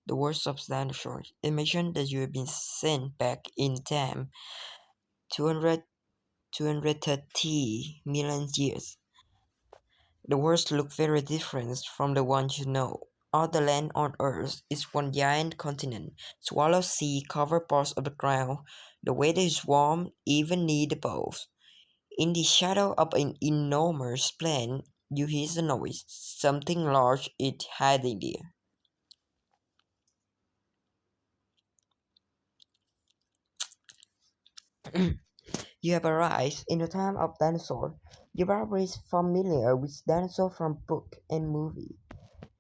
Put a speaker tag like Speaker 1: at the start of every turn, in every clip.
Speaker 1: The worst of dinosaurs. Imagine that you have been sent back in time 200, 230 million years. The worlds look very different from the ones you know. All the land on Earth is one giant continent. Swallow sea cover parts of the ground. The weather is warm even near the poles. In the shadow of an enormous planet, you hear a noise. Something large is hiding there. You have arrived in the time of dinosaurs. You are probably familiar with dinosaurs from book and movie.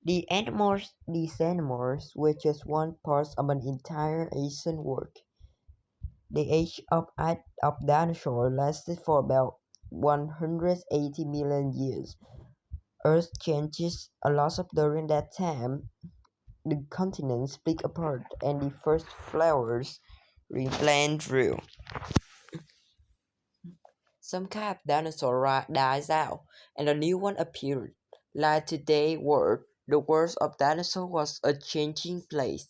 Speaker 1: These animals were just one part of an entire ancient world. The age of dinosaurs lasted for about 180 million years. Earth changes a lot during that time. The continents split apart and the first flowers replant grew. Some kind of dinosaur dies out and a new one appeared. Like today's world, the world of dinosaurs was a changing place.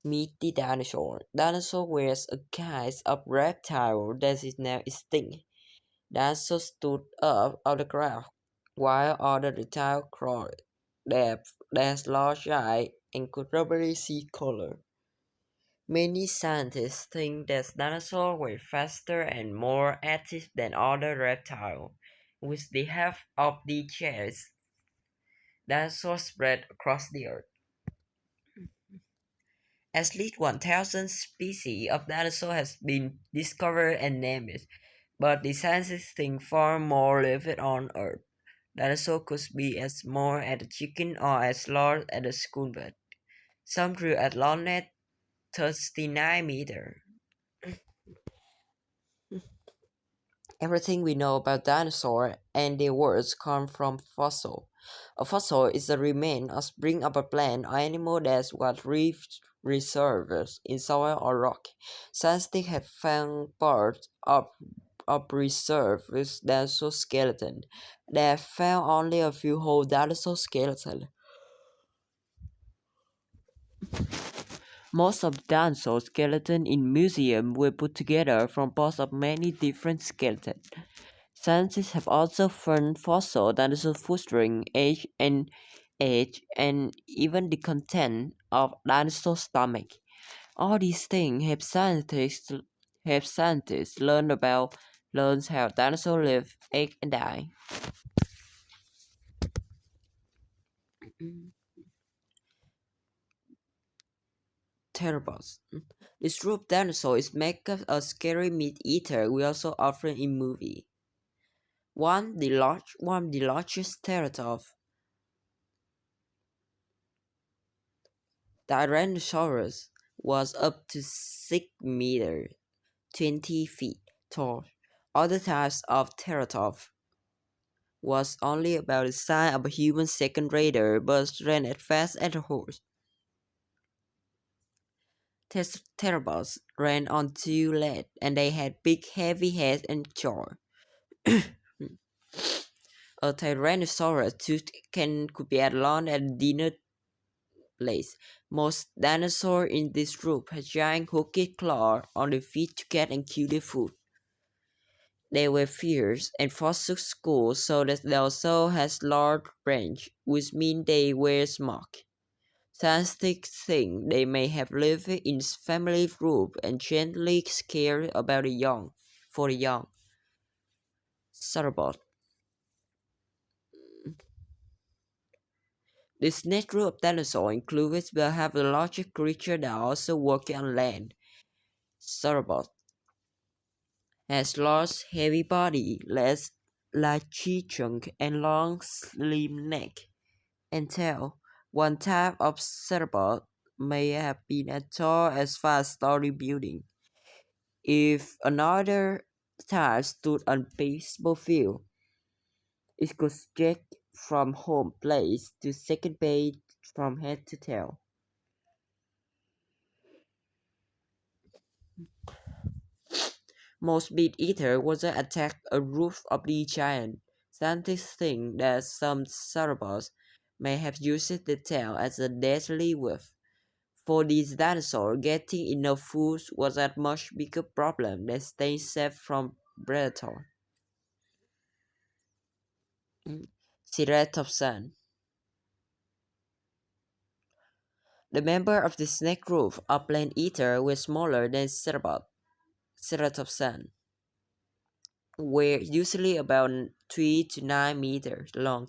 Speaker 1: Meet the dinosaur. Dinosaur was a kind of reptile that is now extinct. Dinosaurs stood up out of the ground, while other reptiles crawled. There's large eyes and could probably see color. Many scientists think that dinosaurs were faster and more active than other reptiles. With the help of the chairs, dinosaurs spread across the earth. At least 1,000 species of dinosaurs have been discovered and named, but the scientists think far more live on Earth. Dinosaurs could be as small as a chicken or as large as a school bus. Some grew as long as 39 meters. Everything we know about dinosaurs and their worlds come from fossils. A fossil is the remain or spring of a plant or animal that was reserved in soil or rock. Scientists have found parts of preserved dinosaur skeleton. They have found only a few whole dinosaur skeletons. Most of the dinosaur skeletons in museums were put together from parts of many different skeletons. Scientists have also found fossil dinosaur footprints, age, and even the content of dinosaur stomach. All these things help scientists learn how dinosaurs live, ate, and die. Terribles. This group dinosaur is make up a scary meat eater we also offer in movie. One of the largest Tyrannosaurus Tyrannosaurus was up to 6 meters, 20 feet tall. Other types of Ceratops was only about the size of a human second grader but ran as fast as a horse. Pteropods ran on two legs and they had big heavy heads and jaws. A Tyrannosaurus tooth could be as long as dinner plates. Most dinosaurs in this group had giant hooked claws on their feet to catch and kill their food. They were fierce and forsook school so that they also had large brains, which means they were smart. Scientists think they may have lived in family groups and gently cared about the young. Sauropod. This next group of dinosaurs includes will have a larger creature that also walk on land. Sauropod has large, heavy body, less like tree trunk, and long, slim neck and tail. One type of sauropod may have been as tall as five-story building. If another type stood on baseball field, it could stretch from home place to second base from head to tail. Most meat-eater was attack a roof of the giant. Scientists think that some sauropods may have used the tail as a deadly weapon. For these dinosaurs, getting enough food was a much bigger problem than staying safe from predators. Mm. Ceratopsan. The members of the snake group of plant eater were smaller than ceratopsan, were usually about 3 to 9 meters long.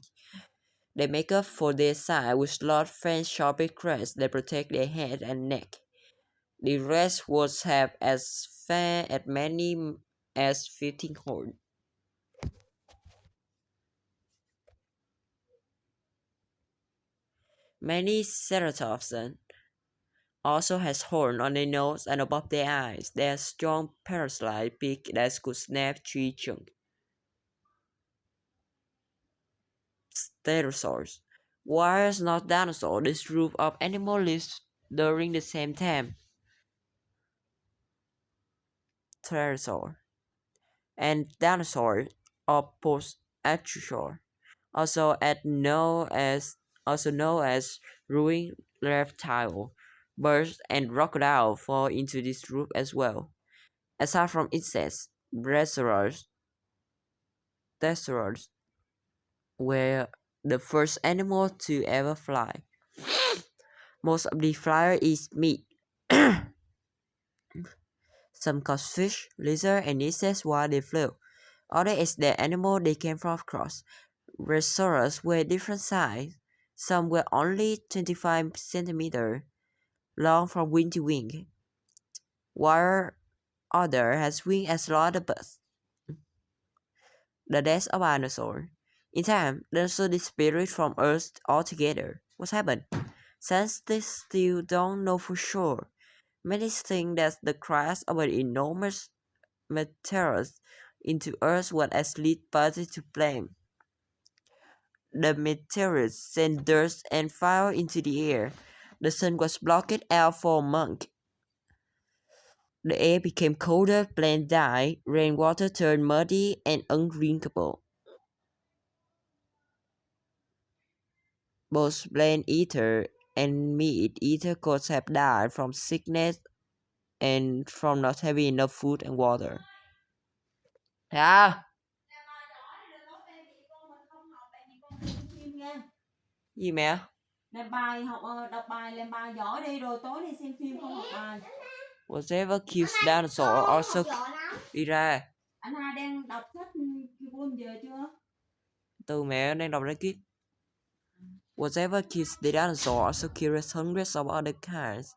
Speaker 1: They make up for their size with large fangs sharp crests that protect their head and neck. The rest would have as many as 15 horns. Many ceratopsians also has horns on their nose and above their eyes. They have strong parasite beak that could snap tree trunks. Pterosaurs. Wires not dinosaurs, this group of animals lived during the same time. Pterosaur and dinosaur or post-archosaur, also known as ruined reptile. Birds and crocodile fall into this group as well. Aside from insects, pterosaurs were the first animal to ever fly. Most of the flyer is meat. Some caught fish, lizards, and insects while they flew. Others ate the animal they came from across. Rhesaurus were different size. Some were only 25 centimeters long from wing to wing, while others had wings as long as birds. The death of dinosaurs. In time, dinosaurs disappeared from Earth altogether. What happened? Scientists still don't know for sure. Many think that the crash of an enormous meteor into Earth was a lead party to blame. The meteor sent dust and fire into the air. The sun was blocked out for a month. The air became colder, plants died, rainwater turned muddy and undrinkable. Both plant eater and meat eater could have died from sickness and from not having enough food and water. À, gì mẹ?
Speaker 2: Làm bài học đọc bài làm bài giỏi đi rồi tối đi xem phim không học bài.
Speaker 1: Whatever kills dinosaur also đi ra.
Speaker 2: Anh hai đang đọc sách Kibun về chưa?
Speaker 1: Từ mẹ đang đọc ra kiếp. Whatever kills the dinosaur also kills hundreds of other kinds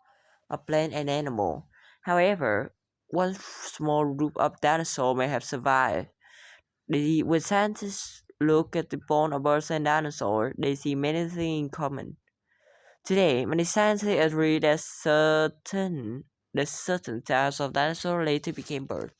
Speaker 1: of plant and animal. However, one small group of dinosaurs may have survived. When scientists look at the bone of birds and dinosaurs, they see many things in common. Today, many scientists agree that certain types of dinosaurs later became birds.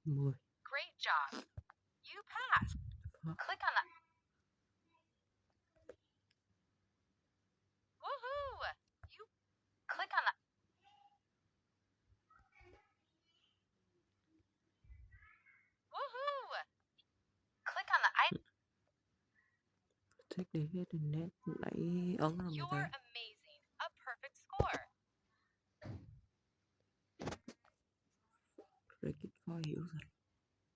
Speaker 1: 10. Take đi hết nét nãy ấn rồi mà ta. Rồi khó hiểu rồi.